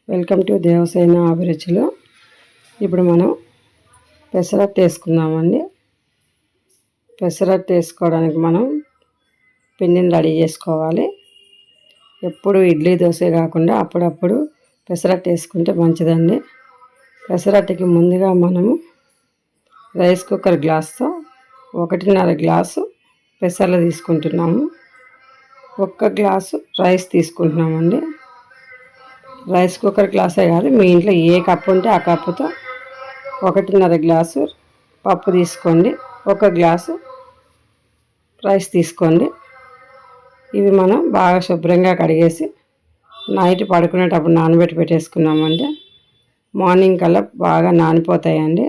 Welcome to Devasena అభిరుచులు. ఇప్పుడు మనం పెసరట్టు వేసుకుందామండి. పెసరట్టు వేసుకోవడానికి మనం పిండిని రెడీ చేసుకోవాలి. ఎప్పుడు ఇడ్లీ దోశ కాకుండా అప్పుడప్పుడు పెసరట్టు వేసుకుంటే మంచిదండి. పెసరట్టుకి ముందుగా మనము రైస్ కుక్కర్ గ్లాస్తో 1.5 గ్లాసు పెసర్లు తీసుకుంటున్నాము. 1 గ్లాసు రైస్ తీసుకుంటున్నామండి. రైస్ కుక్కర్ గ్లాసే కాదు, మీ ఇంట్లో ఏ కప్పు ఉంటే ఆ కప్పుతో 1.5 గ్లాసు పప్పు తీసుకోండి. 1 గ్లాసు రైస్ తీసుకోండి. ఇవి మనం బాగా శుభ్రంగా కడిగేసి నైట్ పడుకునేటప్పుడు నానబెట్టి పెట్టేసుకున్నామంటే మార్నింగ్ కల్లా బాగా నానిపోతాయండి.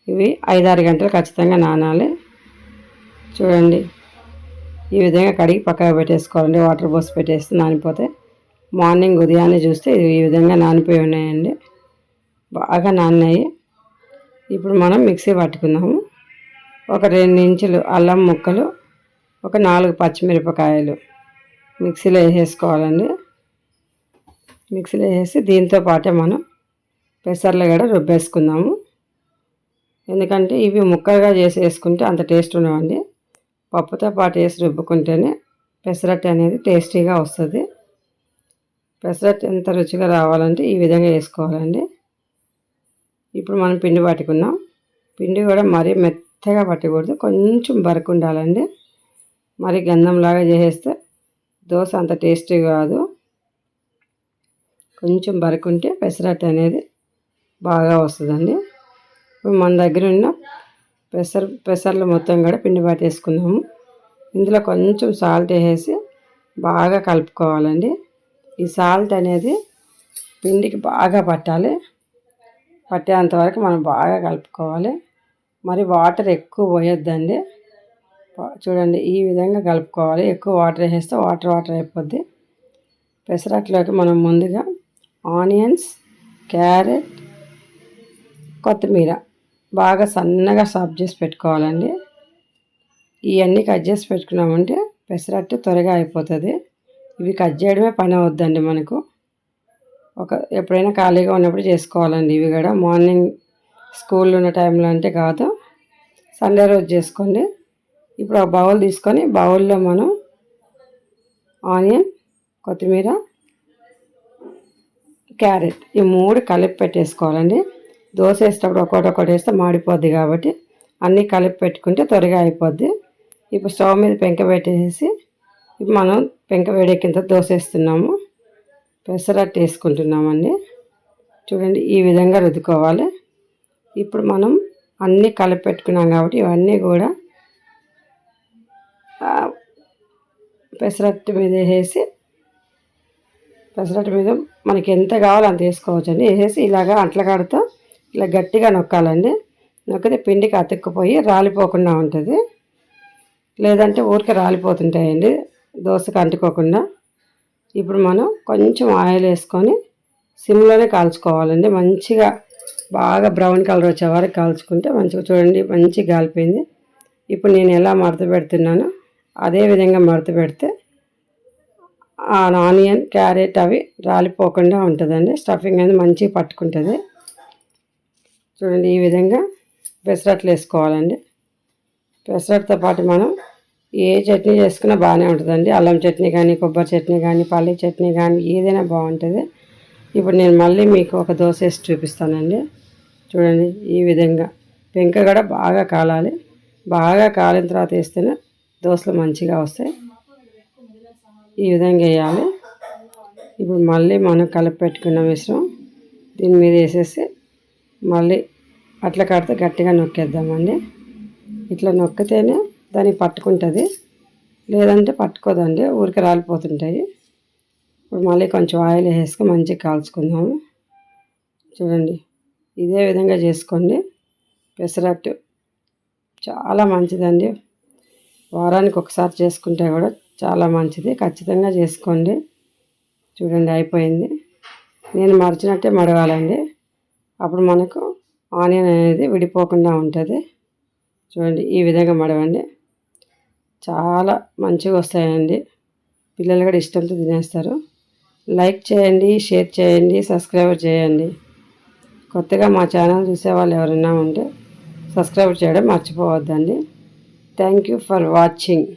ఇవి 5-6 గంటలు ఖచ్చితంగా నానాలి. చూడండి, ఈ విధంగా కడిగి పక్కకు పెట్టేసుకోవాలండి. వాటర్ పోసి పెట్టేస్తే నానిపోతాయి. మార్నింగ్ ఉదయాన్నే చూస్తే ఈ విధంగా నానిపోయి ఉన్నాయండి, బాగా నానినాయి. ఇప్పుడు మనం మిక్సీ పట్టుకుందాము. ఒక 2 ఇంచులు అల్లం ముక్కలు, ఒక 4 పచ్చిమిరపకాయలు మిక్సీలో వేసేసుకోవాలండి. మిక్సీలో వేసి దీంతో పాటే మనం పెసర్లు కూడా రుబ్బేసుకుందాము. ఎందుకంటే ఇవి ముక్కలుగా చేసి వేసుకుంటే అంత టేస్ట్ ఉండవండి. పప్పుతో పాటు వేసి రుబ్బుకుంటేనే పెసరట్టు అనేది టేస్టీగా వస్తుంది. పెసరట్టు ఎంత రుచిగా రావాలంటే ఈ విధంగా వేసుకోవాలండి. ఇప్పుడు మనం పిండి పట్టుకున్నాం. పిండి కూడా మరీ మెత్తగా పట్టకూడదు, కొంచెం బరకు ఉండాలండి. మరి గంధంలాగా చేసేస్తే దోశ అంత టేస్టీ కాదు. కొంచెం బరుకుంటే పెసరట్టు అనేది బాగా వస్తుందండి. ఇప్పుడు మన దగ్గర ఉన్న పెసర్లు మొత్తం కూడా పిండి పట్టేసుకున్నాము. ఇందులో కొంచెం సాల్ట్ వేసి బాగా కలుపుకోవాలండి. ఈ సాల్ట్ అనేది పిండికి బాగా పట్టాలి. పట్టేంతవరకు మనం బాగా కలుపుకోవాలి. మరి వాటర్ ఎక్కువ పోయొద్దండి. చూడండి, ఈ విధంగా కలుపుకోవాలి. ఎక్కువ వాటర్ వేస్తే వాటర్ అయిపోద్ది. పెసరట్లోకి మనం ముందుగా ఆనియన్స్, క్యారెట్, కొత్తిమీర బాగా సన్నగా సాఫ్ చేసి పెట్టుకోవాలండి. ఇవన్నీ కట్ చేసి పెట్టుకున్నామంటే పెసరట్టు త్వరగా అయిపోతుంది. ఇవి కట్ చేయడమే పని అవుద్దండి మనకు. ఎప్పుడైనా ఖాళీగా ఉన్నప్పుడు చేసుకోవాలండి. ఇవి కూడా మార్నింగ్ స్కూల్ ఉన్న టైంలో అంటే కాదు, సండే రోజు చేసుకోండి. ఇప్పుడు ఆ బౌల్ తీసుకొని బౌల్లో మనం ఆనియన్, కొత్తిమీర, క్యారెట్ ఈ 3 కలిపి పెట్టేసుకోవాలండి. దోశ వేసేటప్పుడు ఒక్కొక్కటి వేస్తే మాడిపోద్ది కాబట్టి అన్నీ కలిపి పెట్టుకుంటే త్వరగా అయిపోద్ది. ఇప్పుడు స్టవ్ మీద పెంక పెట్టేసి ఇప్పుడు మనం పెంక వేడెక్కిన తర్వాత దోశ వేస్తున్నాము. పెసరట్టు వేసుకుంటున్నామండి. చూడండి, ఈ విధంగా రుద్దుకోవాలి. ఇప్పుడు మనం అన్నీ కలిపి పెట్టుకున్నాం కాబట్టి ఇవన్నీ కూడా పెసరట్టు మీద వేసి పెసరట్టు మీద మనకి ఎంత కావాలో అంత వేసుకోవచ్చండి. వేసేసి ఇలాగా అట్లకాడతో ఇలా గట్టిగా నొక్కాలండి. నొక్కితే పిండికి అతుక్కుపోయి రాలిపోకుండా ఉంటుంది. లేదంటే ఊరికే రాలిపోతుంటాయండి దోశకు అంటుకోకుండా. ఇప్పుడు మనం కొంచెం ఆయిల్ వేసుకొని సిమ్లోనే కాల్చుకోవాలండి. మంచిగా బాగా బ్రౌన్ కలర్ వచ్చే వరకు కాల్చుకుంటే మంచిగా, చూడండి మంచిగా కాలిపోయింది. ఇప్పుడు నేను ఎలా మడత పెడుతున్నానో అదే విధంగా మడత పెడితే ఆ ఆనియన్, క్యారెట్ అవి రాలిపోకుండా ఉంటుందండి. స్టఫింగ్ అనేది మంచిగా పట్టుకుంటుంది. చూడండి, ఈ విధంగా పెసరట్లు వేసుకోవాలండి. పెసరట్టుతో పాటు మనం ఏ చట్నీ చేసుకున్నా బాగానే ఉంటుందండి. అల్లం చట్నీ కానీ, కొబ్బరి చట్నీ కానీ, పల్లి చట్నీ కానీ ఏదైనా బాగుంటుంది. ఇప్పుడు నేను మళ్ళీ మీకు ఒక దోశ వేసి చూపిస్తానండి. చూడండి, ఈ విధంగా పెంక కూడా బాగా కాలాలి. బాగా కాలిన తర్వాత వేస్తేనే దోశలు మంచిగా వస్తాయి. ఈ విధంగా వేయాలి. ఇప్పుడు మళ్ళీ మనం కలిపి పెట్టుకున్న మిశ్రమం దీని మీద వేసేసి మళ్ళీ అట్లా కడితే గట్టిగా నొక్కేద్దామండి. ఇట్లా నొక్కితేనే దానికి పట్టుకుంటుంది, లేదంటే పట్టుకోదండి, ఊరికి రాలిపోతుంటాయి. ఇప్పుడు మళ్ళీ కొంచెం ఆయిల్ వేసుకొని మంచిగా కాల్చుకుందాము. చూడండి, ఇదే విధంగా చేసుకోండి. పెసరట్టు చాలా మంచిదండి. వారానికి ఒకసారి చేసుకుంటే కూడా చాలా మంచిది. ఖచ్చితంగా చేసుకోండి. చూడండి, అయిపోయింది. నేను మడిచినట్టే మడవాలండి, అప్పుడు మనకు ఆనియన్ అనేది విడిపోకుండా ఉంటుంది. చూడండి, ఈ విధంగా మడవండి. చాలా మంచిగా వస్తాయండి. పిల్లలు కూడా ఇష్టంతో తినేస్తారు. లైక్ చేయండి, షేర్ చేయండి, సబ్స్క్రైబ్ చేయండి. కొత్తగా మా ఛానల్ చూసేవాళ్ళు ఎవరైనా ఉంటే సబ్స్క్రైబ్ చేయడం మర్చిపోవద్దండి. Thank you for watching.